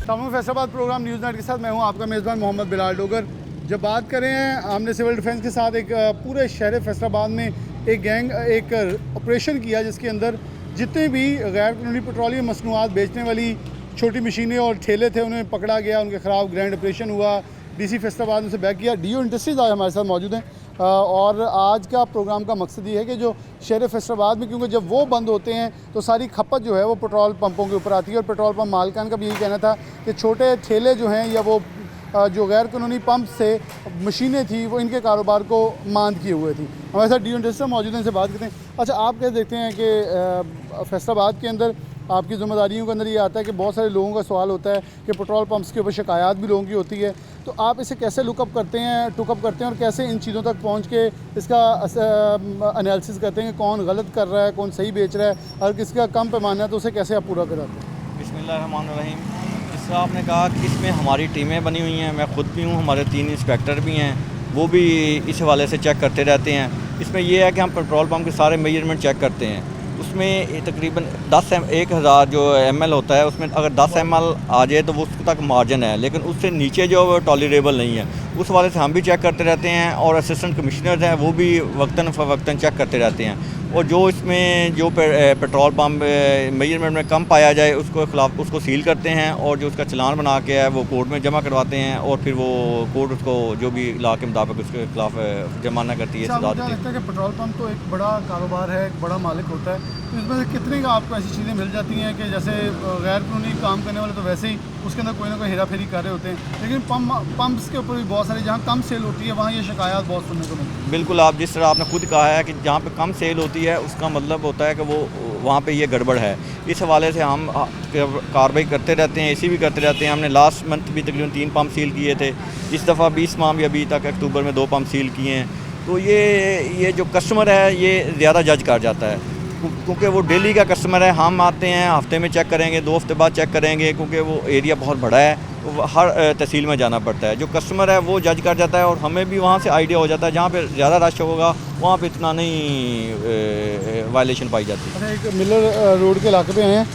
तमाम Faisalabad programme news night के साथ मैं हूं आपका मेज़बान मोहम्मद बिलाल डोगर। जब बात करें हमने सिविल डिफेंस के साथ एक पूरे शहर फैसलाबाद में एक ऑपरेशन किया जिसके अंदर जितने भी गैर कानूनी पेट्रोलियम मसनूआत बेचने वाली छोटी मशीनें और ठेले थे उन्हें पकड़ा गया, उनके खिलाफ ग्रैंड ऑपरेशन हुआ। डीसी फैसलाबाद में से बैक किया। डीओ इंडस्ट्रीज़ आज हमारे साथ मौजूद हैं और आज का प्रोग्राम का मकसद ये है कि जो शहर फैसलाबाद में, क्योंकि जब वो बंद होते हैं तो सारी खपत जो है वो पेट्रोल पंपों के ऊपर आती है और पेट्रोल पंप मालिकान का भी यही कहना था कि छोटे ठेले जो हैं या वो जो गैर कानूनी पंप से मशीनें थी वो इनके कारोबार को मांद किए हुए थी। हमारे साथ डीओ इंडस्ट्री मौजूद हैं, इनसे बात करते हैं। अच्छा, आप कैसे देखते हैं कि फैसलाबाद के अंदर आपकी ज़िम्मेदारियों के अंदर ये आता है कि बहुत सारे लोगों का सवाल होता है कि पेट्रोल पंप्स के ऊपर शिकायत भी लोगों की होती है, तो आप इसे कैसे टुकअप करते हैं और कैसे इन चीज़ों तक पहुंच के इसका एनालिसिस करते हैं कि कौन गलत कर रहा है, कौन सही बेच रहा है, और किसका कम पैमाना है तो उसे कैसे आप पूरा कराते हैं? बिस्मिल्लाहिर्रहमानिर्रहीम। जिस तरह आपने कहा कि इसमें हमारी टीमें बनी हुई हैं, मैं ख़ुद भी हूँ, हमारे 3 इंस्पेक्टर भी हैं, वो भी इस हवाले से चेक करते रहते हैं। इसमें यह है कि हम पेट्रोल पंप के सारे मेजरमेंट चेक करते हैं। उसमें तकरीबन 10,000 जो ml होता है उसमें अगर 10 ml आ जाए तो वो उस तक मार्जिन है, लेकिन उससे नीचे जो टॉलरेबल नहीं है। उस वाले से हम भी चेक करते रहते हैं और असिस्टेंट कमिश्नर हैं वो भी वक्तन फ़वक्तन चेक करते रहते हैं। और जो इसमें जो पेट्रोल पंप मेजरमेंट में कम पाया जाए उसको सील करते हैं और जो उसका चलान बना के है वो कोर्ट में जमा करवाते हैं और फिर वो कोर्ट उसको जो भी लॉ के मुताबिक उसके खिलाफ जुर्माना करती है, सजा देती है। लगता है कि पेट्रोल पंप तो एक बड़ा कारोबार है, एक बड़ा मालिक होता है, तो इसमें से कितने का आपको ऐसी चीज़ें मिल जाती हैं कि जैसे गैर कानूनी काम करने वाले तो वैसे ही उसके अंदर कोई ना कोई हेरा फेरी कर रहे होते हैं, लेकिन पंप्स के ऊपर भी बहुत सारे जहाँ कम सेल होती है वहाँ ये शिकायत बहुत सुनने को मिलती है। बिल्कुल, आप जिस तरह आपने खुद कहा है कि जहाँ पे कम सेल होती है उसका मतलब होता है कि वो वहाँ पे ये गड़बड़ है। इस हवाले से हम कार्रवाई करते रहते हैं, ऐसी भी करते रहते हैं। हमने लास्ट मंथ भी तकरीबन 3 पंप सील किए थे, इस दफ़ा 20 माह भी अभी तक अक्टूबर में 2 पंप सील किए हैं। तो ये जो कस्टमर है ये ज़्यादा जज कर जाता है क्योंकि वो डेली का कस्टमर है। हम आते हैं हफ्ते में चेक करेंगे, 2 हफ्ते बाद चेक करेंगे, क्योंकि वो एरिया बहुत बड़ा है, तो हर तहसील में जाना पड़ता है। जो कस्टमर है वो जज कर जाता है और हमें भी वहाँ से आइडिया हो जाता है जहाँ पे ज़्यादा रश होगा वहाँ पे इतना नहीं वायलेशन पाई जाती है। अच्छा, एक मिलर रोड के इलाके पे हैं,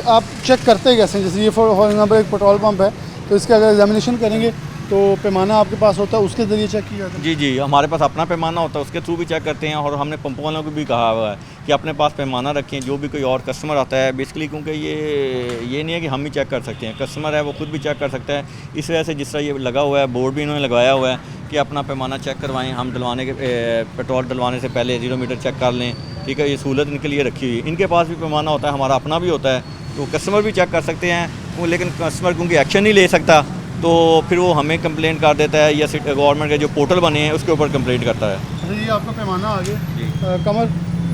आप चेक करते हैं कैसे? जैसे ये फॉर एग्जाम्पल एक पेट्रोल पंप है तो इसका अगर एग्जामिनेशन करेंगे तो पैमाना आपके पास होता है, उसके ज़रिए चेक किया जाता है? जी, हमारे पास अपना पैमाना होता है, उसके थ्रू भी चेक करते हैं। और हमने पंपों वालों को भी कहा हुआ है कि अपने पास पैमाना रखें, जो भी कोई और कस्टमर आता है बेसिकली, क्योंकि ये नहीं है कि हम ही चेक कर सकते हैं, कस्टमर है वो खुद भी चेक कर सकता है। इस वजह से जिस तरह ये लगा हुआ है, बोर्ड भी इन्होंने लगाया हुआ है कि अपना पैमाना चेक करवाएँ। हम पेट्रोल डलवाने से पहले 0 मीटर चेक कर लें, ठीक है, ये सहूलत इनके लिए रखी हुई है। इनके पास भी पैमाना होता है, हमारा अपना भी होता है, तो कस्टमर भी चेक कर सकते हैं। लेकिन कस्टमर क्योंकि एक्शन नहीं ले सकता तो फिर वो हमें कंप्लेंट कर देता है या गवर्नमेंट के जो पोर्टल बने हैं उसके ऊपर कंप्लेंट करता है। अच्छा, ये आपका पैमाना आ गया कमर,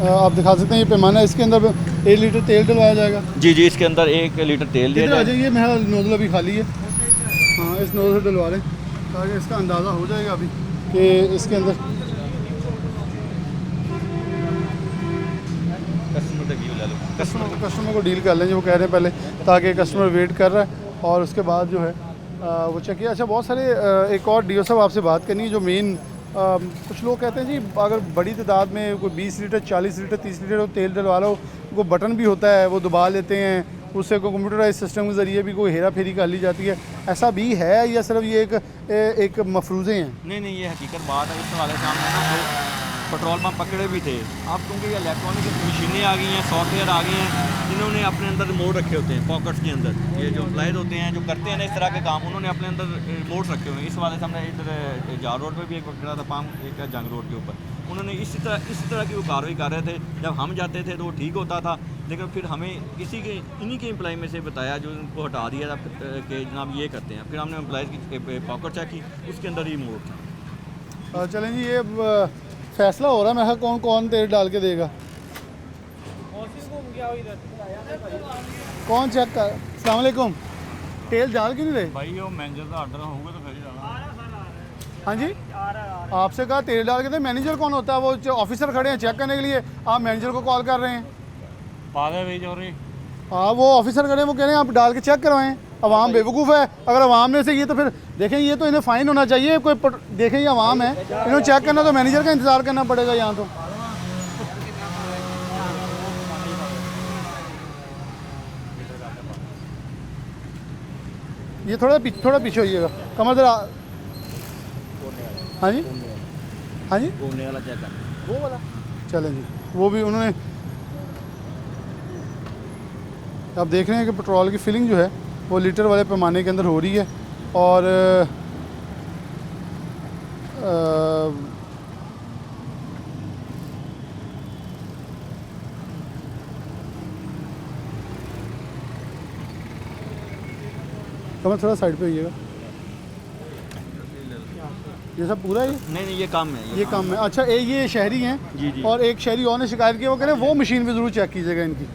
आप दिखा सकते हैं ये पैमाना, इसके अंदर 1 लीटर तेल डलवाया जाएगा? जी, इसके अंदर 1 लीटर तेल दिया जाएगा। ये मेरा नोज़ल अभी खाली है, हाँ इस नोज़ल से डलवा लें ताकि इसका अंदाज़ा हो जाएगा अभी कि इसके अंदर कस्टमर को डील कर लें जो वो कह रहे हैं पहले, ताकि कस्टमर वेट कर रहा है और उसके बाद जो है वो चेक किया। अच्छा, बहुत सारे एक और डीओ साहब आपसे बात करनी है। जो मेन कुछ लोग कहते हैं जी अगर बड़ी तादाद में कोई 20 लीटर 40 लीटर 30 लीटर तेल डलवा लो, वो बटन भी होता है वो दबा लेते हैं, उससे कोई कंप्यूटराइज सिस्टम के ज़रिए भी कोई हेरा फेरी कर ली जाती है, ऐसा भी है या सिर्फ ये एक मफरूज़े हैं? नहीं, ये हकीकत बात है। इस वाले सामने ना पेट्रोल पंप पकड़े भी थे। अब क्योंकि ये इलेक्ट्रॉनिक मशीनें आ गई हैं, सॉफ्टवेयर आ गए हैं, जिन्होंने अपने अंदर रिमोट रखे होते हैं पॉकेट्स के अंदर, ये जो एम्प्लॉयज़ होते हैं जो करते हैं ना इस तरह के काम, उन्होंने अपने अंदर रिमोट रखे हुए हैं। इस वाले से हमने इधर जार रोड पर भी एक पकड़ा था पंप, एक जंग रोड के ऊपर, उन्होंने इसी तरह की वो कार्रवाई कर रहे थे। जब हम जाते थे तो वो ठीक होता था, लेकिन फिर हमें इन्हीं के एम्प्लॉय में से बताया जो उनको हटा दिया था कि जनाब ये करते हैं। फिर हमने एम्प्लॉयज़ की पॉकेट चेक की, उसके अंदर ही रिमोट था। चलें जी, ये फैसला हो रहा है, मैं कहा कौन कौन तेल डाल के देगा, कौन चेक कर? अस्सलाम वालेकुम, तेल डाल क्यों नहीं रहे भाई? वो मैनेजर का ऑर्डर होगा तो फिर डालना। हाँ जी, आपसे कहा तेल डाल के दे। मैनेजर कौन होता है? वो ऑफिसर खड़े हैं चेक करने के लिए, आप मैनेजर को कॉल कर रहे हैं। पागल भाई जो रही, हाँ वो ऑफिसर खड़े हैं, वो कह रहे हैं आप डाल के चेक करवाएं। अवाम बेवकूफ़ है, अगर अवाम ने से ये तो फिर देखें, ये तो इन्हें फ़ाइन होना चाहिए। देखें ये अवाम है, इन्हें चेक करना तो मैनेजर का इंतज़ार करना पड़ेगा यहाँ तो। ये थोड़ा पीछे होइएगा, कमर जरा। हाँ जी, हाँ जी, घूमने वाला चेक कर वो वाला चलें जी, वो भी उन्होंने। आप देख रहे हैं कि पेट्रोल की फिलिंग जो है वो लीटर वाले पैमाने के अंदर हो रही है। और कमर थोड़ा साइड पे होइएगा। ये सब पूरा है ये? नहीं ये कम है, ये कम है। अच्छा, ये शहरी हैं जी जी। और एक शहरी और ने शिकायत की, वो कह रहे हैं वो मशीन भी ज़रूर चेक कीजिएगा इनकी।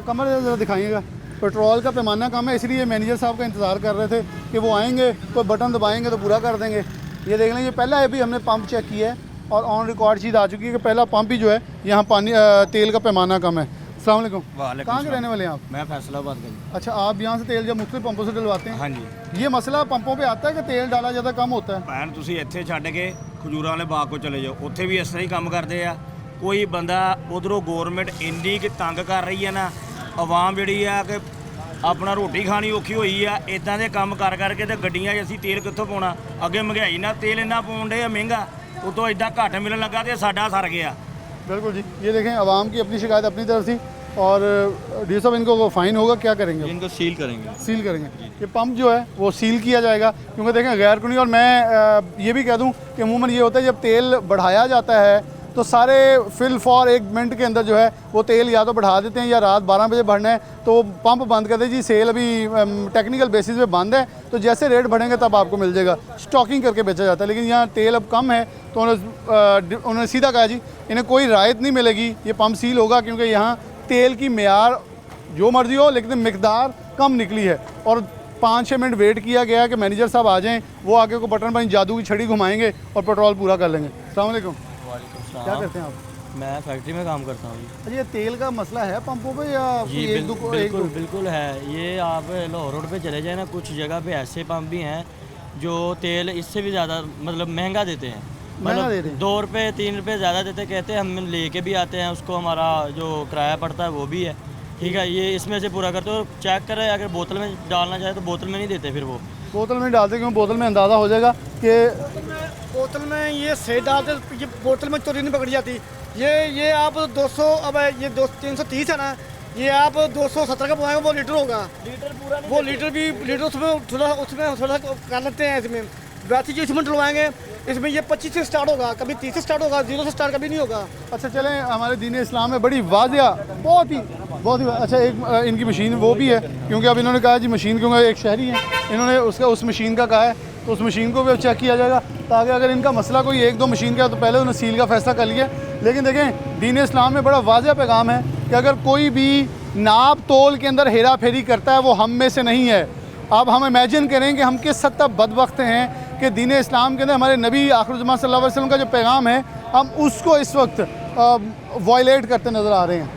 कमर ज़रा दिखाइएगा। पेट्रोल का पैमाना कम है, इसलिए मैनेजर साहब का इंतज़ार कर रहे थे कि वो आएंगे, कोई बटन दबाएंगे तो पूरा कर देंगे। ये देख लें, ये पहला अभी हमने पंप चेक किया है और ऑन रिकॉर्ड चीज़ आ चुकी है कि पहला पंप ही जो है यहाँ पानी तेल का पैमाना कम है। अस्सलाम वालेकुम। कहाँ के रहने वाले हैं आप? मैं फैसलाबाद का। अच्छा, आप यहाँ से तेल जब मुख्तलिफ पंपों से डलवाते हैं? हाँ जी। ये मसला पंपों पे आता है कि तेल डाला ज़्यादा कम होता है? ਭੈਣ ਤੁਸੀਂ ਇੱਥੇ ਛੱਡ ਕੇ ਖਜੂਰਾਂ ਵਾਲੇ ਬਾਗ ਕੋ ਚਲੇ ਜਾਓ, ਉੱਥੇ ਵੀ ਇਸ ਤਰ੍ਹਾਂ ਹੀ ਕੰਮ ਕਰਦੇ ਆ। ਕੋਈ ਬੰਦਾ ਉਧਰੋਂ ਗਵਰਨਮੈਂਟ ਇੰਨੀ ਕਿ ਤੰਗ ਕਰ ਰਹੀ ਹੈ ਨਾ, ਆਵਾਮ ਜਿਹੜੀ ਆ ਕਿ ਆਪਣਾ ਰੋਟੀ ਖਾਣੀ ਔਖੀ ਹੋਈ ਆ। ਇਦਾਂ ਦੇ ਕੰਮ ਕਰ ਕਰਕੇ ਤੇ ਗੱਡੀਆਂ 'ਚ ਅਸੀਂ ਤੇਲ ਕਿੱਥੋਂ ਪਾਉਣਾ? ਅੱਗੇ ਮਹਿੰਗਾਈ ਨਾਲ ਤੇਲ ਇੰਨਾ ਪਾਉਣ ਡੇ ਆ ਮਹਿੰਗਾ, ਉਤੋਂ ਇਦਾਂ ਘੱਟ ਮਿਲਣ ਲੱਗਾ ਤੇ ਸਾਡਾ ਸਰ ਗਿਆ। बिल्कुल जी, ये देखें आवाम की अपनी शिकायत अपनी तरफ से। और डी साहब इनको फाइन होगा, क्या करेंगे? इनको सील करेंगे। सील करेंगे। ये पंप जो है वो सील किया जाएगा, क्योंकि देखें गैर कानूनी। और मैं ये भी कह दूं कि अमूमन ये होता है जब तेल बढ़ाया जाता है तो सारे फिल फॉर 1 मिनट के अंदर जो है वो तेल या तो बढ़ा देते हैं या रात 12 बजे भरना है तो पंप बंद कर दे जी, सेल अभी टेक्निकल बेसिस पे बंद है, तो जैसे रेट बढ़ेंगे तब आपको मिल जाएगा। स्टॉकिंग करके बेचा जाता है। लेकिन यहाँ तेल अब कम है तो उन्होंने सीधा कहा जी इन्हें कोई रायत नहीं मिलेगी, ये पंप सील होगा, क्योंकि यहाँ तेल की मेयार जो मर्जी हो लेकिन मिकदार कम निकली है। और 5-6 मिनट वेट किया गया कि मैनेजर साहब आ जाएँ, वो आगे को बटन पर जादू की छड़ी घुमाएंगे और पेट्रोल पूरा कर लेंगे। अस्सलाम वालेकुम। क्या करते हैं आप? मैं फैक्ट्री में काम करता हूँ। अच्छा, ये तेल का मसला है पंपों पे या जी एक दो बिल्कुल बिल्कुल है। ये आप लाहौर रोड पे चले जाए ना, कुछ जगह पे ऐसे पंप भी हैं जो तेल इससे भी ज़्यादा मतलब महंगा देते हैं। महंगा देते हैं? 2 रुपये 3 रुपये ज़्यादा देते, कहते हैं हम लेके भी आते हैं, उसको हमारा जो किराया पड़ता है वो भी है, ठीक है, ये इसमें से पूरा करते हो। चेक करें, अगर बोतल में डालना चाहे तो बोतल में नहीं देते, फिर वो बोतल में डालते, क्योंकि बोतल में अंदाज़ा हो जाएगा कि बोतल में ये सही डालते, ये बोतल में चोरी नहीं पकड़ी जाती। ये आप 200, अब ये 330 है ना, ये आप 270 का बनाएंगे वो लीटर होगा। लीटर पूरा नहीं, वो लीटर भी लीटर उसमें थोड़ा कर लेते हैं। इसमें वैसे जो इसमें डलवाएंगे, इसमें ये 25 से स्टार्ट होगा, कभी 30 से स्टार्ट होगा, 0 से स्टार्ट कभी नहीं होगा। अच्छा चलें, हमारे दीन इस्लाम में बड़ी वाजिया बहुत ही अच्छा एक इनकी मशीन वो भी है, क्योंकि अब इन्होंने कहा जी मशीन, क्योंकि एक शहरी है, इन्होंने उस मशीन का कहा है, तो उस मशीन को भी अब चेक किया जाएगा, ताकि अगर इनका मसला कोई 1-2 मशीन का है तो पहले उन्होंने सील का फैसला कर लिया। लेकिन देखें, दीन इस्लाम में बड़ा वाजिया पैगाम है कि अगर कोई भी नाप तोल के अंदर हेरा फेरी करता है वो हम में से नहीं है। अब हम इमेजिन करें कि हम किस हद तक बदबख्त हैं कि दीन इस्लाम के अंदर हमारे नबी आखिर ज़मान सल्लल्लाहु अलैहि वसल्लम का जो पैगाम है, हम उसको इस वक्त वायलेट करते नज़र आ रहे हैं।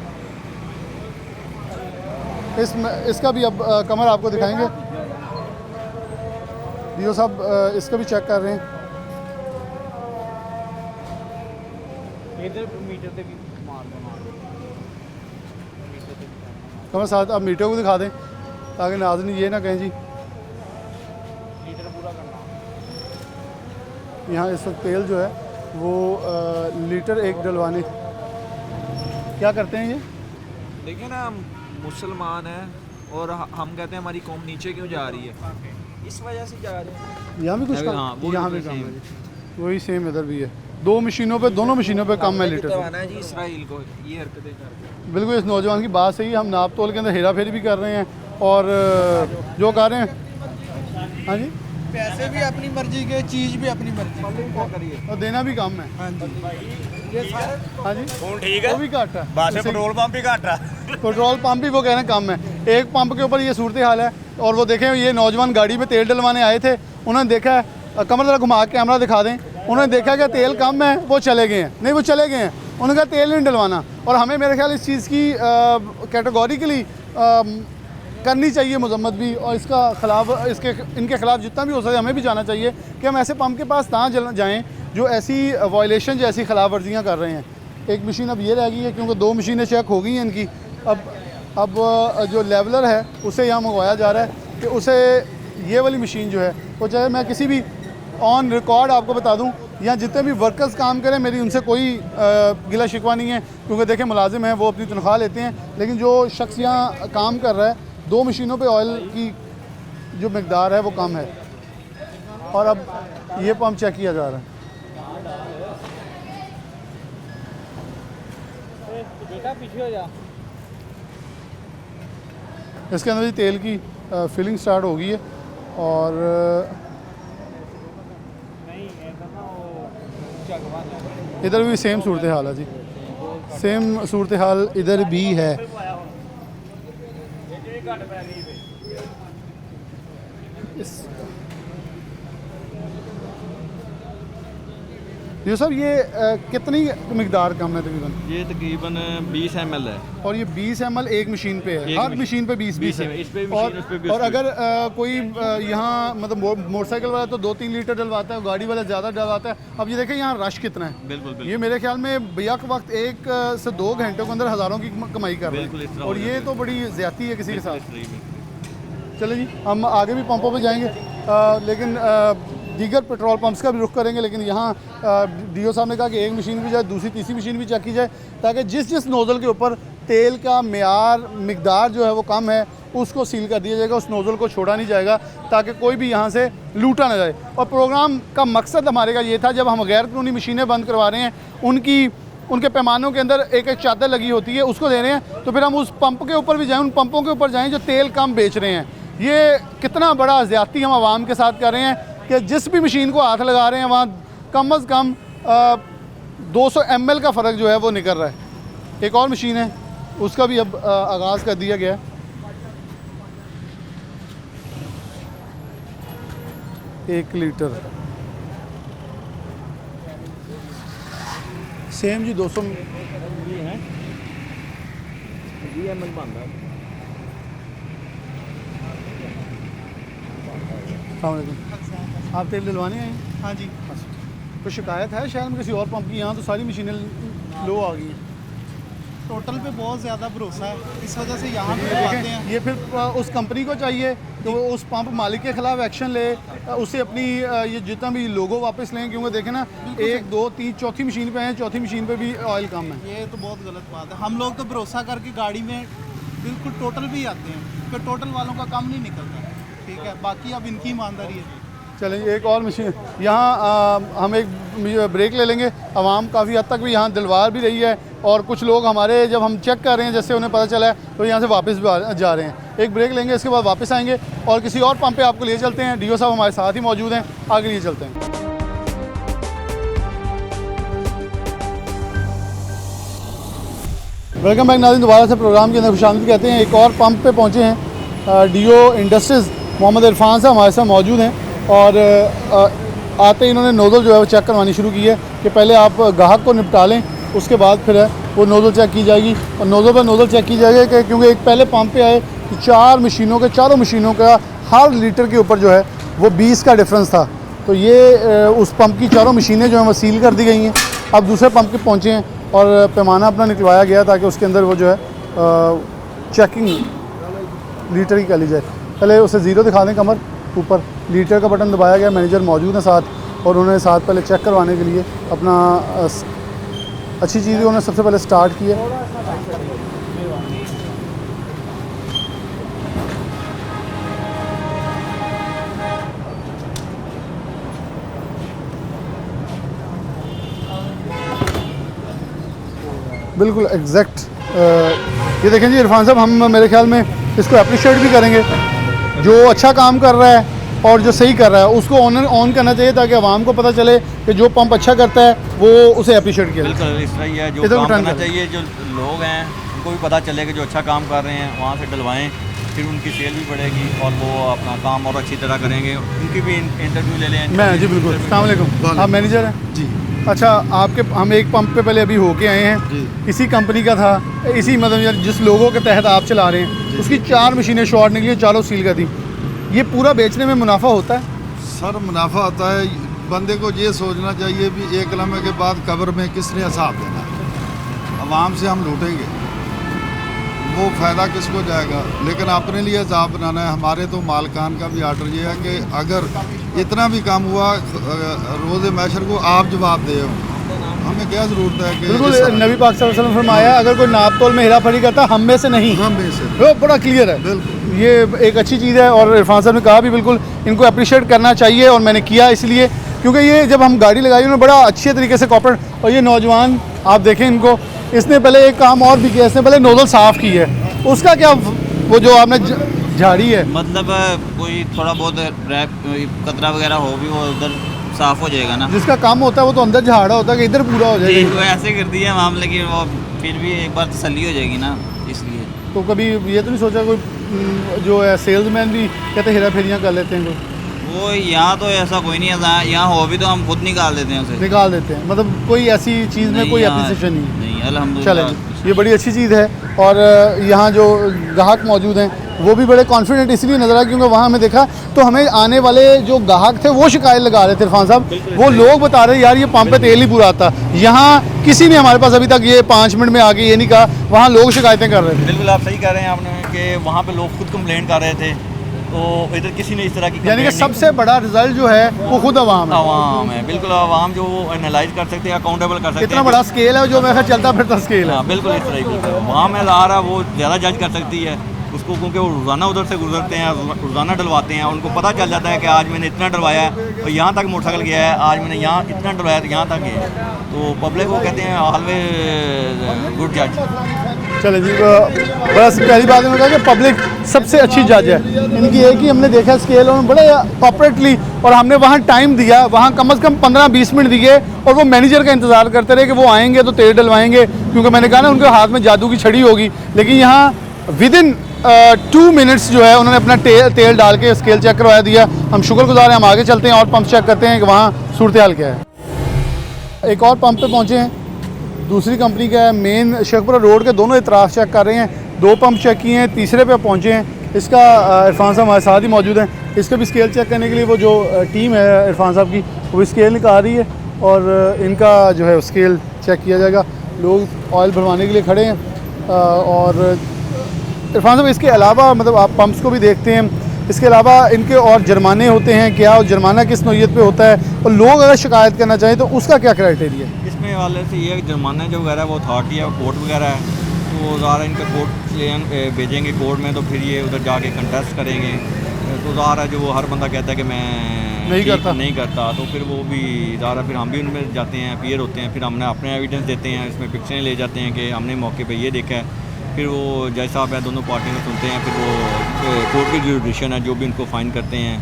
इसका भी अब कमर आपको दिखाएंगे। डीओ साहब इसका भी चेक कर रहे हैं। कमर साथ आप मीटर को दिखा दें ताकि नाज़रीन ये ना कहें जी। यहाँ इस वक्त तेल जो है वो लीटर 1 डलवाने क्या करते हैं ये? देखिए ना, हम मुसलमान हैं और हम कहते हैं हमारी कौम नीचे क्यों जा रही है, इस वजह से जा रहे हैं। यहाँ भी कुछ काम? हाँ, वो यहाँ भी बिल्कुल काम same। है जी, वही सेम इधर भी है। दोनों मशीनों पे कम है लीटर। करवाना है जी इसराइल को ये हरकतें करके। बिल्कुल, इस नौजवान की बात सही है। हम नाप तोल के अंदर हेरा फेरी भी कर रहे हैं और जो कर रहे हैं, हाँ जी, पैसे भी अपनी मर्जी के, चीज़ भी अपनी मर्जी और देना भी कम है। हाँ जी, हाँ जी, ਹੁਣ ਠੀਕ वो भी घट है। ਬਸ ਪੈਟਰੋਲ ਪੰਪ ਹੀ ਘੱਟ ਆ। पेट्रोल पंप भी वो कह रहे हैं कम है। एक पंप के ऊपर ये सूरत हाल है। और वो देखें, ये नौजवान गाड़ी में तेल डलवाने आए थे, उन्होंने देखा है, कमर जरा घुमा के कैमरा दिखा दें, उन्होंने देखा कि तेल कम है, वो चले गए हैं। नहीं, वो चले गए हैं, उन्होंने कहा तेल नहीं डलवाना। और हमें मेरे ख्याल इस चीज़ की कैटेगोरिकली करनी चाहिए मजम्मत भी, और इसका खिलाफ इनके खिलाफ जितना भी हो सके हमें भी जाना चाहिए कि हम ऐसे पंप के पास ना जाएँ जो ऐसी वायलेशन जैसी खिलाफ वर्जियाँ कर रहे हैं। एक मशीन अब ये रह गई है, क्योंकि 2 मशीनें चेक हो गई हैं इनकी। अब अब जो लेवलर है उसे यहाँ मंगवाया जा रहा है कि उसे ये वाली मशीन जो है वो, चाहे मैं किसी भी ऑन रिकॉर्ड आपको बता दूं, यहाँ जितने भी वर्कर्स काम करें मेरी उनसे कोई गिला शिकवा नहीं है, क्योंकि देखें मुलाजिम हैं वो अपनी तनख्वाह लेते हैं, लेकिन जो शख्स यहाँ काम कर रहा है 2 मशीनों पे ऑयल की जो मकदार है वो कम है। और अब ये पंप चेक किया जा रहा है। इसके अंदर भी तेल की फिलिंग स्टार्ट हो गई है और इधर भी सेम सूरत हाल है जी, सेम सूरत हाल इधर भी है। ये सर ये कितनी मकदार कम है तकरीबन? ये तकरीबन 20 ml है। और ये 20 ml एक मशीन पे है, हर मशीन पे 20 है। इस पे मशीन, उस पे भी, और अगर कोई यहाँ मतलब मोटरसाइकिल वाला तो 2-3 लीटर डलवाता है, गाड़ी वाला ज़्यादा डलवाता है। अब ये देखें यहाँ रश कितना है। बिल्कुल ये मेरे ख्याल में भैया के वक्त 1 से 2 घंटों के अंदर हज़ारों की कमाई कर रहे हैं, और ये तो बड़ी ज़्यादती है किसी के साथ। चले जी, हम आगे भी पंपों पर जाएंगे, लेकिन दीगर पेट्रोल पंप्स का भी रुख करेंगे। लेकिन यहाँ डीओ साहब ने कहा कि एक मशीन भी जाए, दूसरी तीसरी मशीन भी चेक की जाए, ताकि जिस नोज़ल के ऊपर तेल का मेयार मिकदार जो है वो कम है उसको सील कर दिया जाएगा, उस नोज़ल को छोड़ा नहीं जाएगा, ताकि कोई भी यहाँ से लूटा ना जाए। और प्रोग्राम का मकसद हमारे का ये था, जब हम गैर कानूनी मशीनें बंद करवा रहे हैं, उनके पैमानों के अंदर एक एक चादर लगी होती है उसको दे रहे हैं, तो फिर हम उस पंप के ऊपर भी जाएँ, उन पंपों के ऊपर जाएँ जो तेल कम बेच रहे हैं। ये कितना बड़ा ज़्यादती हम आवाम के साथ कर रहे हैं कि जिस भी मशीन को हाथ लगा रहे हैं वहाँ कम अज़ कम 200 ml का फ़र्क जो है वो निकल रहा है। एक और मशीन है उसका भी अब आगाज़ कर दिया गया है। 1 लीटर सेम जी 200 ml बनता है। अस्सलामुअलैकुम, आप तेल दिलवाने आए हैं? हाँ जी। तो शिकायत है शहर में किसी और पंप की? यहाँ तो सारी मशीनें लो आ गई हैं। टोटल पे बहुत ज़्यादा भरोसा है, इस वजह से यहाँ पे लगवाते हैं। ये फिर उस कंपनी को चाहिए कि वो उस पंप मालिक के खिलाफ एक्शन ले, उसे अपनी ये जितना भी लोगो वापस लें, क्योंकि देखें ना 1 2 3 चौथी मशीन पे हैं, चौथी मशीन पे भी ऑयल कम है। ये तो बहुत गलत बात है। हम लोग तो भरोसा करके गाड़ी में बिल्कुल टोटल भी आते हैं, फिर टोटल वालों का काम नहीं निकलता। ठीक है, बाकी अब इनकी ईमानदारी है। चलें एक और मशीन यहाँ हम एक ब्रेक ले लेंगे। आवाम काफ़ी हद तक भी यहाँ दिलवार भी रही है, और कुछ लोग हमारे जब हम चेक कर रहे हैं जैसे उन्हें पता चला है तो यहाँ से वापस भी जा रहे हैं। एक ब्रेक लेंगे, इसके बाद वापस आएंगे और किसी और पंप पे आपको ले चलते हैं। डीओ साहब हमारे साथ ही मौजूद हैं, आगे लिए चलते हैं। वेलकम बैक नाज़रीन, दोबारा से प्रोग्राम के अंदर खुशामदीद कहते हैं। एक और पंप पे पहुँचे हैं, डीओ इंडस्ट्रीज़ मोहम्मद इरफान साहब हमारे साथ मौजूद हैं, और आते ही इन्होंने नोज़ल जो है वो चेक करवानी शुरू की है कि पहले आप ग्राहक को निपटा लें, उसके बाद फिर है वो नोज़ल चेक की जाएगी। और नोज़ल पर नोज़ल चेक की जाएगी कि क्योंकि एक पहले पंप पे आए कि 4 मशीनों के चारों मशीनों का हर लीटर के ऊपर जो है वो 20 का डिफरेंस था। तो ये उस पंप की चारों मशीनें जो हैं वो सील कर दी गई हैं। अब दूसरे पंप के पहुँचे हैं और पैमाना अपना निकलवाया गया ताकि उसके अंदर वो जो है चेकिंग लीटर की कर ली जाए। पहले उसे ज़ीरो दिखा दें कमर ऊपर, लीटर का बटन दबाया गया। मैनेजर मौजूद है साथ, और उन्होंने साथ पहले चेक करवाने के लिए अपना अच्छी चीज़ उन्होंने सबसे पहले स्टार्ट किया। बिल्कुल एग्जैक्ट। ये देखें जी इरफान साहब, हम मेरे ख्याल में इसको अप्रिशिएट भी करेंगे। जो अच्छा काम कर रहा है और जो सही कर रहा है उसको ऑन करना चाहिए, ताकि आवाम को पता चले कि जो पंप अच्छा करता है वो उसे अप्रिशिएट किया। बिल्कुल इस तरह ही है, जो काम करना चाहिए। जो लोग हैं उनको भी पता चले कि जो अच्छा काम कर रहे हैं वहाँ से डलवाएं, फिर उनकी सेल भी बढ़ेगी और वो अपना काम और अच्छी तरह करेंगे। उनकी भी इंटरव्यू ले लें। मैं जी बिल्कुल। अस्सलाम वालेकुम, आप मैनेजर हैं जी? अच्छा, आपके हम एक पंप पे पहले अभी होके आए हैं, इसी कंपनी का था, इसी मतलब जिस लोगों के तहत आप चला रहे हैं, उसकी 4 मशीनें शॉर्ट निकली, चारों सील कर दी। ये पूरा बेचने में मुनाफा होता है? सर मुनाफा होता है, बंदे को ये सोचना चाहिए भी एक लम्हे के बाद कब्र में किसने हिसाब देना है। आवाम से हम लूटेंगे, वो फ़ायदा किसको जाएगा। लेकिन अपने लिए हिसाब बनाना है। हमारे तो मालकान का भी आर्डर ये है कि अगर इतना भी काम हुआ रोज़े मैशर को आप जवाब दे, हमें क्या ज़रूरत है कि बिल्कुल नबी पाक सल्लल्लाहु अलैहि वसल्लम फरमाया अगर कोई नाप तोल में हेराफेरी करता हम में से नहीं, हम में से वो बड़ा क्लियर है। बिल्कुल ये एक अच्छी चीज़ है और इरफान साहब ने कहा भी बिल्कुल इनको अप्रिशिएट करना चाहिए और मैंने किया इसलिए क्योंकि ये जब हम गाड़ी लगाई उन्होंने बड़ा अच्छे तरीके से कॉपरेट। और ये नौजवान आप देखें इनको, इसने पहले एक काम और भी किया, इसने पहले नोजल साफ़ की है। उसका क्या वो जो आपने झाड़ी है मतलब कोई थोड़ा बहुत कचरा वगैरह हो भी वो उधर साफ़ हो जाएगा ना। जिसका काम होता है वो तो अंदर झाड़ा होता है कि इधर पूरा हो जी जाएगा। वो ऐसे कर दिया मामले की, वो फिर भी एक बार तसल्ली हो जाएगी ना, इसलिए। तो कभी ये तो नहीं सोचा कोई जो है सेल्समैन भी कहते हेरा फेरियाँ कर लेते हैं कोई? वो यहाँ तो ऐसा कोई नहीं है, यहाँ हो भी तो हम खुद निकाल देते हैं उसे, निकाल देते हैं। मतलब कोई ऐसी चीज़ में कोई यहाँ एप्रिसिएशन नहीं है। नहीं चले अल्हम्दुलिल्लाह। ये बड़ी अच्छी चीज़ है। और यहाँ जो ग्राहक मौजूद हैं वो भी बड़े कॉन्फिडेंट इसलिए नज़र आए क्योंकि वहाँ हमें देखा तो हमें आने वाले जो ग्राहक थे वो शिकायत लगा रहे थे इरफान साहब, वो लोग बता रहे यार ये पंप पे तेल ही पूरा आता। यहाँ किसी ने हमारे पास अभी तक ये 5 मिनट में आके ये नहीं कहा, वहाँ लोग शिकायतें कर रहे थे। बिल्कुल आप सही कह रहे हैं आपने कि वहाँ पे लोग खुद कंप्लेंट कर रहे थे, तो इधर किसी ने इस तरह की यानी कि complaint नहीं- सबसे बड़ा रिजल्ट जो है वो खुद आवाम है। आवाम है, बिल्कुल आवाम जो एनालाइज कर सकते हैं, अकाउंटेबल कर सकते हैं। इतना बड़ा स्केल है जो मैं चलता फिरता स्केल है। हाँ बिल्कुल इस तरह ही वहाँ में आ रहा वो ज़्यादा जज कर सकती है उसको, क्योंकि वो रोज़ाना उधर से गुजरते हैं, रोज़ाना डलवाते हैं, उनको पता चल जाता है कि आज मैंने इतना डलवाया है और यहाँ तक मोटरसाइकिल गया है, आज मैंने यहाँ इतना डलवाया तो यहाँ तक गया है। तो पब्लिक को कहते हैं ऑलवेज गुड जज। चले जी बस पहली बात मैंने कहा कि पब्लिक सबसे अच्छी जज है। इनकी एक ही हमने देखा स्केल और बड़े कॉपरेटली, और हमने वहाँ टाइम दिया, वहाँ कम से कम 15-20 मिनट दिए और वो मैनेजर का इंतज़ार करते रहे कि वो आएंगे तो तेल डलवाएंगे, क्योंकि मैंने कहा ना उनके हाथ में जादू की छड़ी होगी। लेकिन यहाँ विदिन 2 मिनट्स जो है उन्होंने अपना तेल डाल के स्केल चेक करवा दिया। हम शुक्रगुजार हैं। हम आगे चलते हैं और पंप चेक करते हैं कि वहाँ सूरत हाल क्या है। एक और पंप पे पहुँचे हैं, दूसरी कंपनी का है, मेन शेखपुरा रोड के दोनों इतराफ़ चेक कर रहे हैं। 2 पंप चेक किए हैं, तीसरे पे पहुँचे हैं। इसका इरफान साहब हमारे साथ ही मौजूद हैं। इसका भी स्केल चेक करने के लिए वो जो टीम है इरफान साहब की वो भी स्केल निकाल रही है और इनका जो है स्केल चेक किया जाएगा। लोग ऑयल भरवाने के लिए खड़े हैं। और इरफान साहब इसके अलावा मतलब आप पंप्स को भी देखते हैं, इसके अलावा इनके और जुर्माने होते हैं क्या, और जुर्माना किस नौइयत पे होता है, और लोग अगर शिकायत करना चाहें तो उसका क्या क्राइटेरिया है? इसमें वाले से ये जुर्माना जो वगैरह वो अथॉरिटी है, कोर्ट वगैरह है, तो ज़ाहिर इनका कोर्ट भेजेंगे कोर्ट में, तो फिर ये उधर जाके कंटेस्ट करेंगे। तो ज़ाहिर है जो वो हर बंदा कहता है कि मैं नहीं करता, तो फिर वो भी ज़ाहिर फिर हम भी उनमें जाते हैं, अपीयर होते हैं, फिर हमने अपने एविडेंस देते हैं, इसमें पिक्चरें ले जाते हैं कि हमने मौके पर ये देखा है। फिर वो जज साहब है, दोनों पार्टियों को सुनते हैं, फिर वो कोर्ट की जो डिसीजन है जो भी उनको फाइन करते हैं।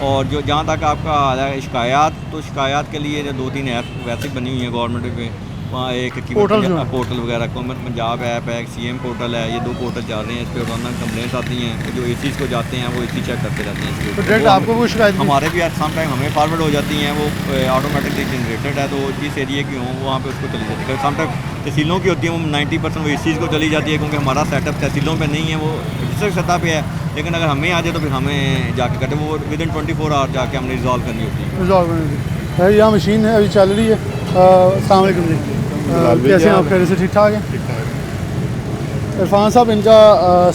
और जो जहाँ तक आपका शिकायत, तो शिकायत के लिए जो 2-3 ऐप वैसे बनी हुई हैं गवर्नमेंट पे, वहाँ एक पोर्टल वगैरह कॉमन पंजाब ऐप है, एक CM पोर्टल है, ये 2 पोर्टल चल रहे हैं। इस पर रोजाना कंप्लेंट्स आती हैं कि जो ACs को जाते हैं वो AC चेक करते रहते हैं। तो डायरेक्ट आपको वो शिकायत हमारे भी सम टाइम हमें फॉरवर्ड हो जाती हैं, वो ऑटोमेटिकली जनरेटेड है, तो जिस एरिया की हों वहाँ पे उसको चली जाती है। सम टाइम तहसीलों की होती है, वो 90% वो ACs को चली जाती है, क्योंकि हमारा सेटअप तहसीलों पर नहीं है, वो डिस्ट्रिक्ट सतह पे है। लेकिन अगर हमें आ जाए तो फिर हमें जाके करते, वो विदिन 24 आवर जाके हमने रिजॉल्व करनी होती है। रिजॉल्व करनी है। यहाँ मशीन है अभी चल रही है। अस्सलाम वालेकुम जी, कैसे हैं आप? खैर से ठीक ठाक हैं? इरफान साहब इनका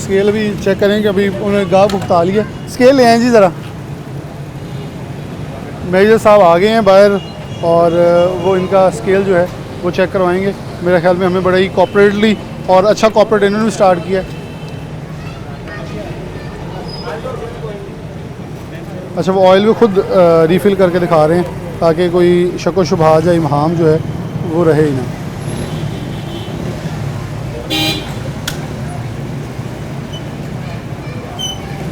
स्केल भी चेक करेंगे, अभी उन्होंने गाह भुगता लिया। स्केल ले आए जी ज़रा। मैनेजर साहब आ गए हैं बाहर और वो इनका स्केल जो है वो चेक करवाएंगे। मेरे ख्याल में हमें बड़ा ही कॉपरेटली और अच्छा कॉपरेट इन्होंने भी स्टार्ट किया है। अच्छा वो ऑयल भी खुद रिफ़िल करके दिखा रहे हैं ताकि कोई शक व शुबहात या इमाम जो है वो रहे ही ना।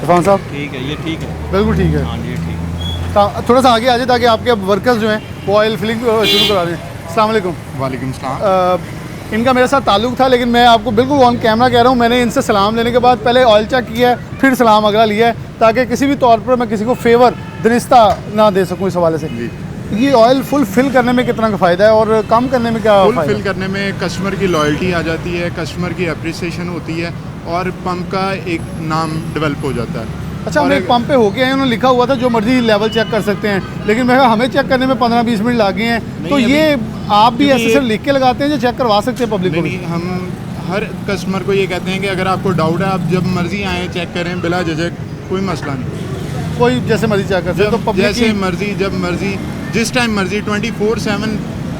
इरफान साहब ठीक है, ये ठीक है, बिल्कुल ठीक है। हाँ जी ठीक है। थोड़ा सा आगे आ जाए ताकि आपके वर्कर्स जो हैं वो ऑयल फिलिंग शुरू करा दें। अस्सलाम वालेकुम। वालेकुम सलाम। इनका मेरे साथ ताल्लुक़ था, लेकिन मैं आपको बिल्कुल ऑन कैमरा कह रहा हूँ, मैंने इनसे सलाम लेने के बाद पहले ऑयल चेक किया है, फिर सलाम अगला लिया है, ताकि किसी भी तौर पर मैं किसी को फेवर दरिस्ता ना दे सकूँ इस हवाले से। जी, ये ऑयल फुल फिल करने में कितना का फ़ायदा है और कम करने में क्या फुल फ़ायदा फिल करने में कस्टमर की लॉयल्टी आ जाती है, कस्टमर की अप्रिसिएशन होती है और पंप का एक नाम डेवलप हो जाता है। अच्छा, हम एक पंप पे होके आए, उन्होंने लिखा हुआ था जो मर्जी लेवल चेक कर सकते हैं, लेकिन मैं हमें चेक करने में 15-20 मिनट लग गए हैं। तो ये आप भी ऐसे सिर्फ लिख के लगाते हैं जो चेक करवा सकते हैं पब्लिक को? नहीं, हर कस्टमर को ये कहते हैं कि अगर आपको डाउट है आप जब मर्ज़ी आएँ चेक करें बिला झिझक, कोई मसला नहीं। कोई जैसे मर्जी चेक कर सकते जब तो पब्लिक जैसे की मर्ज़ी जब मर्ज़ी जिस टाइम मर्ज़ी 24/7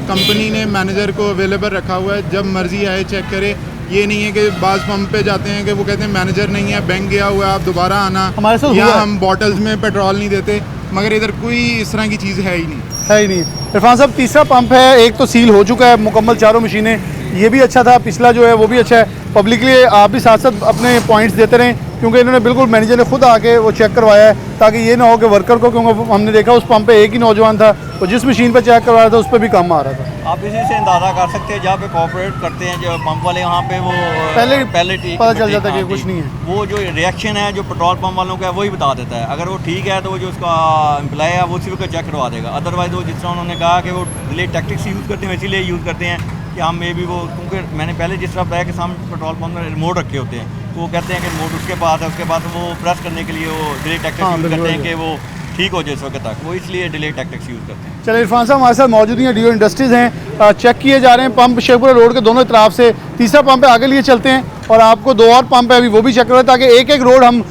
कंपनी ने मैनेजर को अवेलेबल रखा हुआ है, जब मर्ज़ी आए चेक करे। ये नहीं है कि बाज़ पंप पे जाते हैं कि वो कहते हैं मैनेजर नहीं है, बैंक गया हुआ है, आप दोबारा आना, हमारे साथ या हुआ है। हम बॉटल्स में पेट्रोल नहीं देते, मगर इधर कोई इस तरह की चीज़ है ही नहीं। है ही नहीं। इरफान साहब तीसरा पंप है, एक तो सील हो चुका है मुकम्मल चारों मशीनें, ये भी अच्छा था, पिछला जो है वो भी अच्छा है। पब्लिकली आप भी साथ साथ अपने पॉइंट्स देते रहें, क्योंकि इन्होंने बिल्कुल मैनेजर ने खुद आके वो चेक करवाया है, ताकि ये ना हो कि वर्कर को, क्योंकि हमने देखा उस पंप पे एक ही नौजवान था, और जिस मशीन पर चेक करवाया था उस पर भी कम आ रहा था। आप इसी से अंदाज़ा कर सकते हैं, जहाँ पे कोऑपरेट करते हैं जो पंप वाले, वहाँ पे वो पहले ठीक पता चल ठीक, जाता है कि हाँ, कुछ ठीक। नहीं है। वो जो रिएक्शन है जो पेट्रोल पंप वालों का है वही बता देता है। अगर वो ठीक है तो वो जो उसका एम्प्लॉय है वो सिर्फ चेक करवा देगा, अदरवाइज वो जिस तरह उन्होंने कहा कि वो डिले टैक्टिक्स यूज़ करते हैं, इसीलिए यूज़ करते हैं कि हम मे भी वो, क्योंकि मैंने पहले जिस तरह बताया कि सामने पेट्रोल पंप में रिमोट रखे होते हैं, तो वो कहते हैं कि रिमोट उसके पास है, उसके बाद वो प्रेस करने के लिए वो डिले टैक्टिक्स यूज़ करते हैं कि वो ठीक हो जाए इस वक्त तक, वो इसलिए डिले टैक्टिक्स यूज़ करते हैं। चलिए इरफान साहब हमारे साथ मौजूद हैं, डियो इंडस्ट्रीज़ हैं, चेक किए जा रहे हैं पंप शेखपुरा रोड के दोनों तरफ से। तीसरा पंप है, आगे लिए चलते हैं और आपको दो और पंप है अभी वो भी चेक करें, ताकि एक एक रोड हम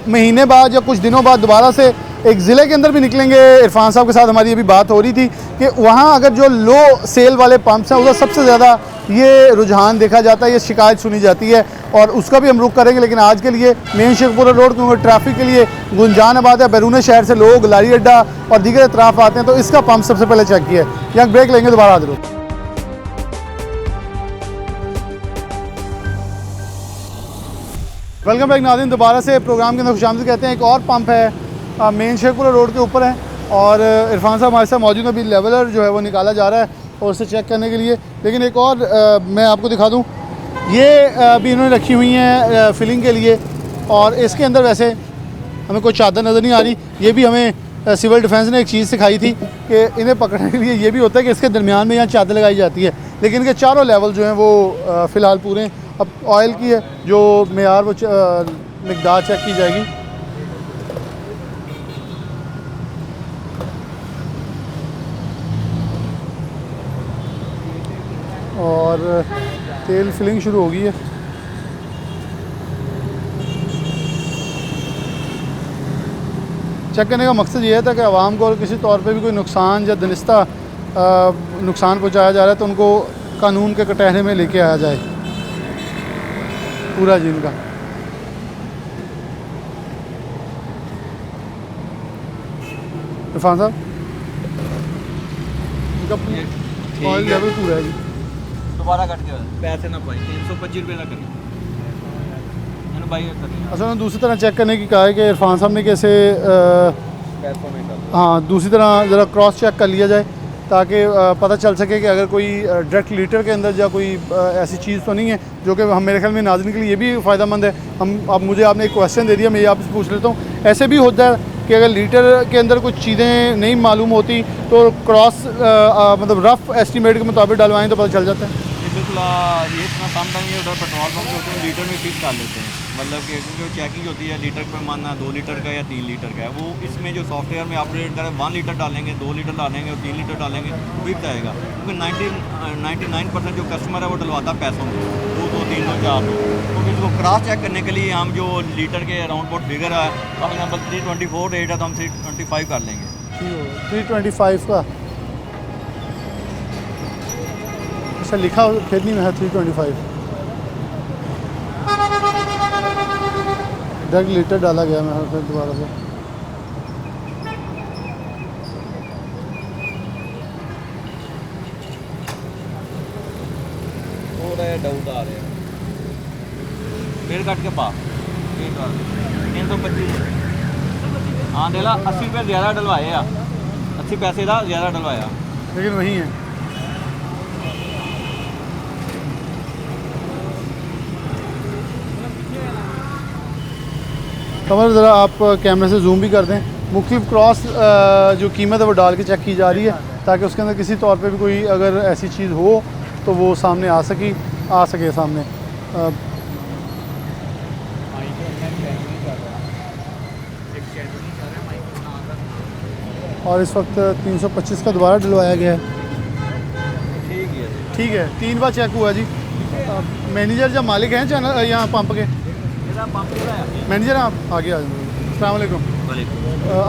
महीने बाद या कुछ दिनों बाद दोबारा से एक ज़िले के अंदर भी निकलेंगे। इरफान साहब के साथ हमारी अभी बात हो रही थी कि वहाँ अगर जो लो सेल वाले पंप्स हैं उधर सबसे ज़्यादा ये रुझान देखा जाता है, ये शिकायत सुनी जाती है, और उसका भी हम रुख करेंगे। लेकिन आज के लिए मेन शेखपुरा रोड, क्योंकि ट्रैफिक के लिए गुंजान आबाद है, बैरून शहर से लोग लारी अड्डा और दीगर अतराफ आते हैं, तो इसका पंप सबसे पहले चेक किया है। यहाँ ब्रेक लेंगे, दोबारा हाजिर हो। वेलकम बैक नाज़रीन, दोबारा से प्रोग्राम के अंदर खुशामदीद कहते हैं। एक और पंप है मेन शेखपुरा रोड के ऊपर है, और इरफान साहब हमारे साथ मौजूद है। अभी लेवलर जो है वो निकाला जा रहा है और उसे चेक करने के लिए। लेकिन एक और मैं आपको दिखा दूं, ये अभी इन्होंने रखी हुई हैं फिलिंग के लिए, और इसके अंदर वैसे हमें कोई चादर नज़र नहीं आ रही। ये भी हमें सिविल डिफेंस ने एक चीज़ सिखाई थी कि इन्हें पकड़ने के लिए ये भी होता है कि इसके दरमियान में यहाँ चादर लगाई जाती है, लेकिन इनके चारों लेवल जो हैं वो फ़िलहाल पूरे हैं। अब ऑयल की है जो मेयार वो मिकदार चेक की जाएगी। और तेल फिलिंग शुरू हो गई है। चेक करने का मकसद ये था कि आवाम को किसी तौर पे भी कोई नुकसान या दनिस्ता नुकसान पहुंचाया जा रहा है तो उनको कानून के कटहरे में लेके आया जाए पूरा जी इनका। इरफान साहब इनका ऑयल लेवल पूरा है जी। दोबारा कट के पैसे ना पाई, 325 रुपये ना करें भाई। असल में दूसरी तरह चेक करने की कहा है कि इरफान साहब ने कैसे हाँ दूसरी तरह ज़रा क्रॉस चेक कर लिया जाए, ताकि पता चल सके कि अगर कोई डायरेक्ट लीटर के अंदर या कोई ऐसी चीज़ तो नहीं है जो कि हम मेरे ख्याल में नाज़रीन के लिए ये भी फ़ायदेमंद है। हम अब मुझे आपने एक क्वेश्चन दे दिया, मैं ये आपसे पूछ लेता हूँ, ऐसे भी होता है कि अगर लीटर के अंदर कुछ चीज़ें नहीं मालूम होती तो क्रॉस मतलब रफ़ एस्टीमेट के मुताबिक डलवाएँ तो पता चल जाता है? बिल्कुल, ये इतना कम टाइम ये उधर पेट्रोल पंप होते हैं लीटर में फिक्स डाल लेते हैं, मतलब कि क्योंकि चेकिंग होती है लीटर पर मानना 2 लीटर का या 3 लीटर का है, वो इसमें जो सॉफ्टवेयर में ऑपरेट करें 1 लीटर डालेंगे, 2 लीटर डालेंगे और 3 लीटर डालेंगे, फिक्स आएगा। क्योंकि 99% जो कस्टमर है वो डलवाता पैसों में 200, 300, 400। तो इसको क्रॉस चेक करने के लिए हम जो लीटर के अराउंड बोट फिगर है, फॉर एग्जाम्पल 324 रेट है तो हम 325 कर लेंगे। 325 का अच्छा लिखा कितनी में है? 325 डायरेक्ट लीटर डाला गया मैं फिर दोबारा से। थोड़ा डाउट आ रहा है, फिर कट के पा 325। हाँ डेला 80 रुपये ज़्यादा डलवाए आ, 80 पैसे का ज़्यादा डलवाया, लेकिन वही है। कमर ज़रा आप कैमरे से जूम भी कर दें। मुख्तलिफ क्रॉस जो कीमत है वो डाल के चेक की जा रही है, ताकि उसके अंदर किसी तौर पे भी कोई अगर ऐसी चीज़ हो तो वो सामने आ सके सामने। और इस वक्त 325 का दोबारा डलवाया गया है। ठीक है 3 बार चेक हुआ जी। मैनेजर या मालिक हैं चैनल यहाँ पंप के? मैनेजर आप आगे आ जाए। अस्सलाम वालेकुम।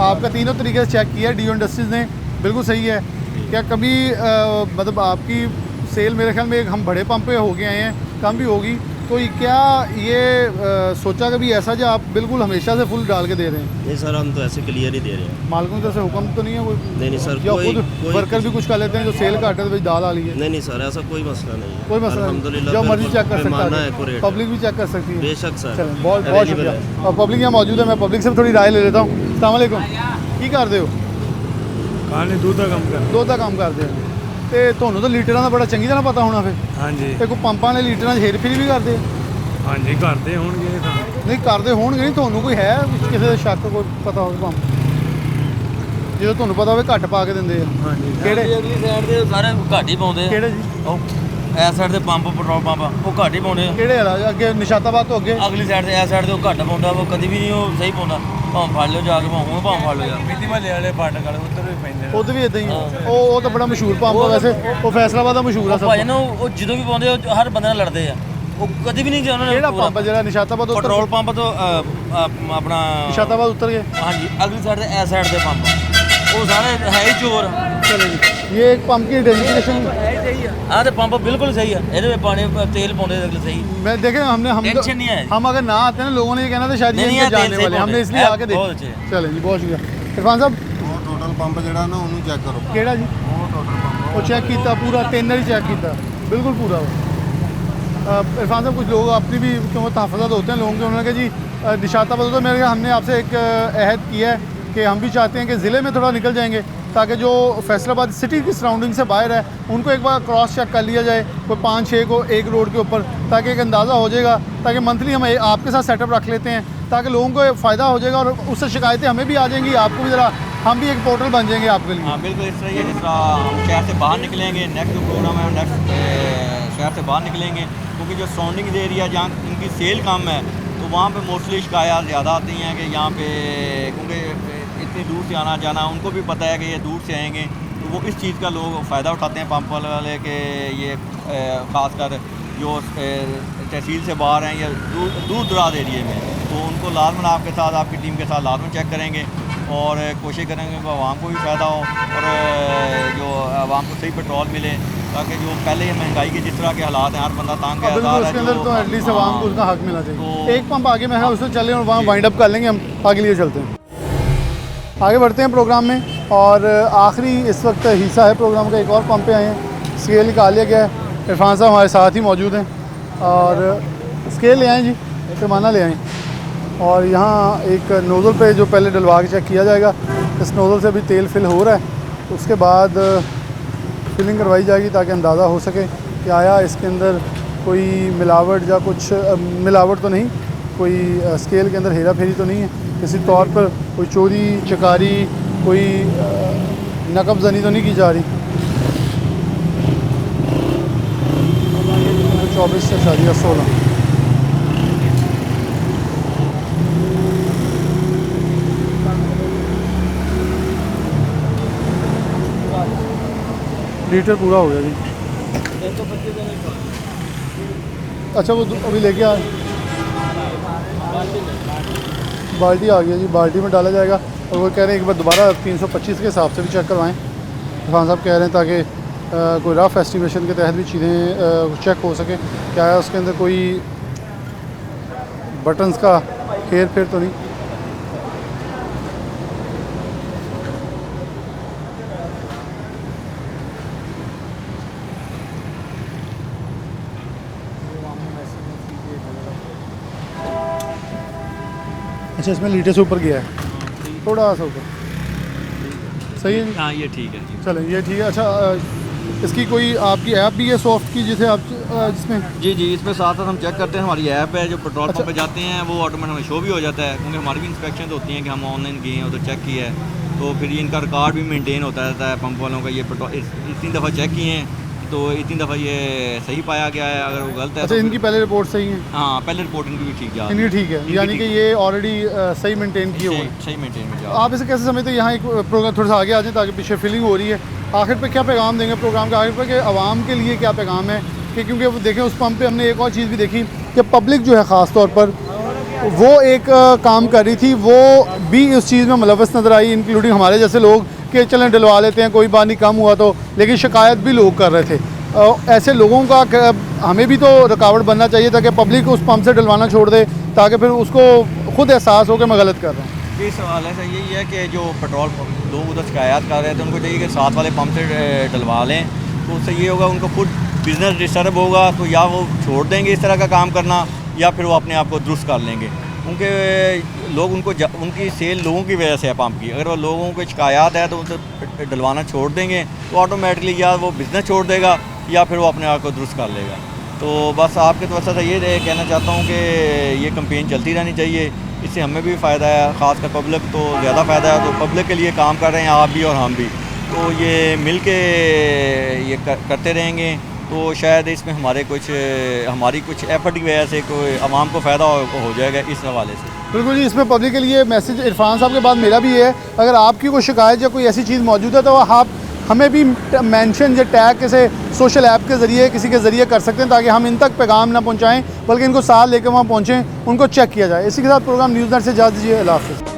आपका तीनों तरीके से चेक किया डी इंडस्ट्रीज़ ने, बिल्कुल सही है। क्या कभी मतलब आपकी सेल मेरे ख्याल में हम बड़े पंप पे हो गए आए हैं, कम भी होगी, तो क्या ये सोचा कभी ऐसा जो आप बिल्कुल हमेशा से फुल डाल के दे रहे हैं? नहीं सर, हम तो ऐसे क्लियर ही दे रहे हैं। मालिकों की तरफ से हुक्म तो नहीं है कोई? नहीं सर, या कोई खुद वर्कर भी कुछ कर लेते हैं जो सेल का आटा तो दाल आ रही है? नहीं सर, ऐसा कोई मसला नहीं है। कोई मसला नहीं, अल्हम्दुलिल्लाह जो मर्जी चेक कर पैमाना सकता है, accurate पब्लिक भी चेक कर सकती है। बेशक सर, चलें, बहुत बहुत शुक्रिया। और पब्लिक यहाँ मौजूद है, मैं पब्लिक से भी थोड़ी राय ले लेता हूँ। अस्सलाम वालेकुम, की करते हो? कहानी दूध का काम कर। ਦੁੱਧ ਦਾ ਕੰਮ ਕਰਦੇ ਆ ਤੇ ਤੁਹਾਨੂੰ ਤਾਂ ਲੀਟਰਾਂ ਦਾ ਬੜਾ ਚੰਗੀ ਤਰ੍ਹਾਂ ਪਤਾ ਹੋਣਾ ਫਿਰ। ਹਾਂਜੀ ਤੇ ਕੋਈ ਪੰਪਾਂ ਨੇ ਲੀਟਰਾਂ 'ਚ ਹੇਰ ਫੇਰੀ ਵੀ ਕਰਦੇ ਆ? ਹਾਂਜੀ ਕਰਦੇ ਹੋਣਗੇ ਤਾਂ। ਨਹੀਂ ਕਰਦੇ ਹੋਣਗੇ, ਨਹੀਂ ਤੁਹਾਨੂੰ ਕੋਈ ਹੈ ਕਿਸੇ ਦਾ ਸ਼ੱਕ, ਕੋਈ ਪਤਾ ਹੋਵੇ ਪੰਪ ਜਦੋਂ ਤੁਹਾਨੂੰ ਪਤਾ ਹੋਵੇ ਘੱਟ ਪਾ ਕੇ ਦਿੰਦੇ ਆ? ਹਾਂਜੀ ਕਿਹੜੇ ਅਗਲੀ ਸਾਈਡ ਦੇ ਸਾਰੇ ਘੱਟ ਹੀ ਪਾਉਂਦੇ ਆ। ਕਿਹੜੇ ਜੀ? ਉਹ ਇਸ ਸਾਈਡ ਦੇ ਪੰਪ ਪੈਟਰੋਲ ਪੰਪ ਉਹ ਘੱਟ ਹੀ ਪਾਉਂਦੇ ਆ। ਕਿਹੜੇ ਵਾਲਾ ਅੱਗੇ ਨਿਸ਼ਾਤਾਬਾਦ ਤੋਂ ਅੱਗੇ? ਅਗਲੀ ਸਾਈਡ ਤੇ ਇਸ ਸਾਈਡ ਤੇ ਉਹ ਘੱਟ ਪਾਉਂਦਾ, ਉਹ ਕਦੀ ਵੀ ਨਹੀਂ ਉਹ ਸਹੀ ਪਾਉਂਦਾ। ਭਾਵੇਂ ਫੜ ਲਿਓ ਜਾ ਕੇ, ਭਾਵੇਂ ਫੜ ਲਿਓ ਜਾ ਕੇ। ਮਿੱਟੀ ਮਹੱਲੇ ਵਾਲੇ ਫਾਟਕ ਵਾਲੇ ਉੱਧਰ ਵੀ ਪੈਂਦੇ ਨੇ। ਉਧਰ ਵੀ ਇਦਾਂ ਹੀ ਆ। ਉਹ ਤਾਂ ਬੜਾ ਮਸ਼ਹੂਰ ਪੰਪ ਆ ਵੈਸੇ, ਉਹ ਫੈਸਲਾਬਾਦ ਦਾ ਮਸ਼ਹੂਰ ਆ ਸਭ ਭਾਈ ਤੋਂ। ਨਾ ਉਹ ਜਦੋਂ ਵੀ ਪਾਉਂਦੇ ਉਹ ਹਰ ਬੰਦੇ ਨਾਲ ਲੜਦੇ ਆ। ਉਹ ਕਦੀ ਵੀ ਨਹੀਂ ਉਹਨਾਂ ਨੇ ਕਿਹੜਾ ਪੰਪ ਆ ਜਿਹੜਾ ਨਿਸ਼ਾਤਾਬਾਦ ਤੋਂ ਪੈਟਰੋਲ ਪੰਪ ਤੋਂ ਆਪਣਾ ਨਿਸ਼ਾਤਾਬਾਦ ਉਤਰ ਗਏ? ਹਾਂਜੀ ਅਗਲੀ ਸਾਈਡ ਤੇ ਇਸ ਸਾਈਡ ਦੇ ਪੰਪ ਉਹ ਸਾਰੇ ਹੈ ਹੀ ਚੋਰ। चलो जी, ये एक पंप की आइडेंटिफिकेशन। हाँ तो पंप बिल्कुल सही है, ਇਹਦੇ ਵਿੱਚ ਪਾਣੀ तेल पाਉਂਦੇ अगले सही। मैं देखे हम टेंशन नहीं है। हम अगर ना आते हैं ना, लोगों ने ये कहना था शायद ये नहीं, इनके तेल जानने सही वाले, हमने पाਉਂਦੇ। इसलिए आके बहुत देखा। अच्छे। चले जी, बहुत शुक्रिया। इरफान साहब, टोटल पंप ਜਿਹੜਾ ਨਾ ਉਹਨੂੰ ਚੈੱਕ ਕਰੋ। केड़ा जी? वो चेक किया पूरा, तीन ही चेक किया बिल्कुल पूरा। इरफान साहब, कुछ लोग अपनी भी क्यों तहफ़्फ़ुज़ात होते हैं लोगों के, उन्होंने कहा जी निशाताबाद होता है, मेरे हमने आपसे एक अहद किया है कि हम भी चाहते हैं कि ज़िले में थोड़ा निकल जाएंगे, ताकि जो फैसलाबाद सिटी की सराउंडिंग से बाहर है उनको एक बार क्रॉस चेक कर लिया जाए, कोई 5-6 को एक रोड के ऊपर, ताकि एक अंदाज़ा हो जाएगा, ताकि मंथली हम आपके साथ सेटअप रख लेते हैं, ताकि लोगों को फ़ायदा हो जाएगा और उससे शिकायतें हमें भी आ जाएंगी, आपको भी ज़रा, हम भी एक पोर्टल बन जाएंगे आपके लिए। हाँ बिल्कुल इस तरह ही है, जिस तरह हम शहर से बाहर निकलेंगे, नेक्स्ट जो प्रोग्राम है नेक्स्ट शहर से बाहर निकलेंगे, क्योंकि जो सराउंडिंग एरिया जहाँ इनकी सेल कम है तो वहाँ पे मोस्टली शिकायत ज़्यादा आती हैं कि यहाँ पे, क्योंकि इतनी दूर से आना जाना, उनको भी पता है कि ये दूर से आएंगे, तो वो इस चीज़ का लोग फ़ायदा उठाते हैं पंप वाले के ये ख़ासकर जो तहसील से बाहर हैं या दूर दराज एरिए में, तो उनको लाजमन आपके साथ, आपकी टीम के साथ लाजमन चेक करेंगे और कोशिश करेंगे कि आवाम को भी फ़ायदा हो और जो आवाम को सही पेट्रोल मिले, ताकि जो पहले महंगाई के जिस तरह के हालात हैं, हर बंदा तंग है, उसके अंदर तो एटलीस्ट आवाम को उसका हक मिलना चाहिए। एक पंप आगे मैं उससे चले और वहाँ वाइंड अप कर लेंगे, हम आगे लिए चलते हैं, आगे बढ़ते हैं प्रोग्राम में। और आखिरी इस वक्त हिस्सा है प्रोग्राम का, एक और पंप पे आए हैं, स्केल निकाल लिया गया है। इरफान साहब हमारे साथ ही मौजूद हैं और स्केल ले आएँ जी, पैमाना ले आएँ, और यहाँ एक नोज़ल पे जो पहले डलवा के चेक किया जाएगा, इस नोज़ल से भी तेल फिल हो रहा है, तो उसके बाद फिलिंग करवाई जाएगी ताकि अंदाज़ा हो सके कि आया इसके अंदर कोई मिलावट या कुछ मिलावट तो नहीं, कोई स्केल के अंदर हेरा फेरी तो नहीं है, किसी तौर पर कोई चोरी चकारी, कोई नकबजनी तो नहीं की जा रही। 24/16 लीटर पूरा हो गया जी। अच्छा वो अभी लेके आ, बाल्टी आ गया जी, बाल्टी में डाला जाएगा और वो कह रहे हैं एक बार दोबारा 325 के हिसाब से भी चेक करवाएं। इरफान साहब कह रहे हैं ताकि कोई रफ एस्टिमेशन के तहत भी चीज़ें चेक हो सके, क्या है उसके अंदर कोई बटन्स का हेर फेर तो नहीं। अच्छा इसमें लीटर से ऊपर गया है, थोड़ा सा ऊपर, सही है। हाँ ये ठीक है जी, चलें ये ठीक है। अच्छा इसकी कोई आपकी ऐप भी है सॉफ्ट की जिसे आप जिसमें? जी जी, इसमें साथ साथ हम चेक करते हैं, हमारी ऐप है जो पेट्रोल अच्छा। पंप पे जाते हैं वो ऑटोमेटिक हमें शो भी हो जाता है, क्योंकि हमारी भी इंस्पेक्शन होती हैं कि हम ऑनलाइन गए हैं उधर चेक किया है, तो फिर ये इनका रिकॉर्ड भी मेंटेन होता रहता है पंप वालों का, ये पेट्रोल इतनी दफ़ा चेक किए हैं तो इतनी दफ़ा ये सही पाया गया है, अगर वो गलत है अच्छा तो इनकी पहले रिपोर्ट सही है? हाँ पहले रिपोर्ट इनकी भी ठीक जा इनकी ठीक है, यानी कि ये ऑलरेडी सही मेंटेन किए हुए हैं। सही मेंटेन में जा। आप इसे कैसे समझते हैं? यहाँ एक प्रोग्राम थोड़ा सा आगे आ जाए ताकि पीछे फिलिंग हो रही है, आखिर पे क्या पैगाम देंगे प्रोग्राम का, आखिर पे कि आवाम के लिए क्या पैगाम है कि क्योंकि वो देखें उस पंप पे हमने एक और चीज़ भी देखी कि पब्लिक जो है ख़ास तौर पर वो एक काम कर रही थी, वो भी इस चीज़ में मुलव्वस नज़र आई, इंक्लूडिंग हमारे जैसे लोग कि चलें डलवा लेते हैं, कोई बात नहीं कम हुआ तो, लेकिन शिकायत भी लोग कर रहे थे। ऐसे लोगों का हमें भी तो रुकावट बनना चाहिए ताकि पब्लिक उस पंप से डलवाना छोड़ दे, ताकि फिर उसको खुद एहसास हो कि मैं गलत कर रहा हूँ। इस हवाले से यही है कि जो पेट्रोल लोग उधर शिकायत कर रहे थे उनको चाहिए कि साथ वाले पंप से डलवा लें, तो उससे ये होगा उनको खुद बिज़नेस डिस्टर्ब होगा, तो या वो छोड़ देंगे इस तरह का काम करना या फिर वो अपने आप को दुरुस्त कर लेंगे। उनके लोग उनकी सेल लोगों की वजह से है पंप की, अगर वो लोगों को शिकायत है तो उनसे डलवाना छोड़ देंगे तो ऑटोमेटिकली या वो बिज़नेस छोड़ देगा या फिर वो अपने आप को दुरुस्त कर लेगा। तो बस आपके तरफ से ये कहना चाहता हूँ कि ये कैंपेन चलती रहनी चाहिए, इससे हमें भी फ़ायदा है, ख़ासकर पब्लिक तो ज़्यादा फ़ायदा है। तो पब्लिक के लिए काम कर रहे हैं आप भी और हम भी, तो ये मिल के ये करते रहेंगे तो शायद इसमें हमारी कुछ एफर्ट की वजह से कोई आवाम को फ़ायदा हो जाएगा इस हवाले से। बिल्कुल जी, इसमें पब्लिक के लिए मैसेज इरफान साहब के बाद मेरा भी है, अगर आपकी कोई शिकायत या कोई ऐसी चीज़ मौजूद है तो आप हमें भी मेंशन या टैग किसी सोशल ऐप के ज़रिए किसी के ज़रिए कर सकते हैं, ताकि हम इन तक पैगाम ना पहुंचाएं बल्कि इनको साथ लेकर वहां पहुंचें, उनको चेक किया जाए। इसी के साथ प्रोग्राम न्यूज़ नेट से इजाज़त दीजिए। अल्लाह हाफ़िज़।